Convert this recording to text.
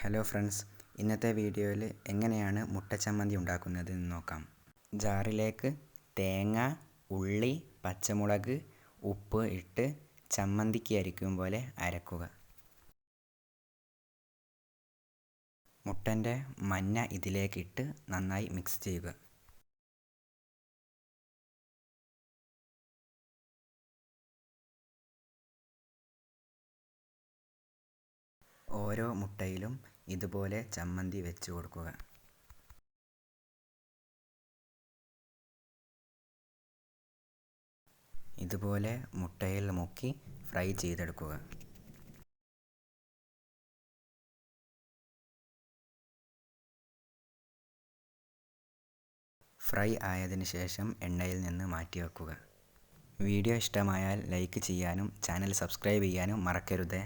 Hello friends, ഇന്നത്തെ വീഡിയോയിൽ എങ്ങനെയാണ് മുട്ട ചമ്മന്തി ഉണ്ടാക്കുന്നത് എന്ന് നോക്കാം. ജാറിലേക്ക് തേങ്ങ, ഉള്ളി, പച്ചമുളക്, ഉപ്പ് ഇട്ട് ചമ്മന്തിക്ക് അരിക്കും പോലെ അരക്കുക. മുട്ടൻ്റെ മഞ്ഞ ഇതിലേക്കിട്ട് നന്നായി മിക്സ് ചെയ്യുക. ഓരോ മുട്ടയിലും ഇതുപോലെ ചമ്മന്തി വെച്ച് കൊടുക്കുക. ഇതുപോലെ മുട്ടയിൽ മുക്കി ഫ്രൈ ചെയ്തെടുക്കുക. ഫ്രൈ ആയതിനു ശേഷം എണ്ണയിൽ നിന്ന് മാറ്റി വെക്കുക. വീഡിയോ ഇഷ്ടമായാൽ ലൈക്ക് ചെയ്യാനും ചാനൽ സബ്സ്ക്രൈബ് ചെയ്യാനും മറക്കരുത്.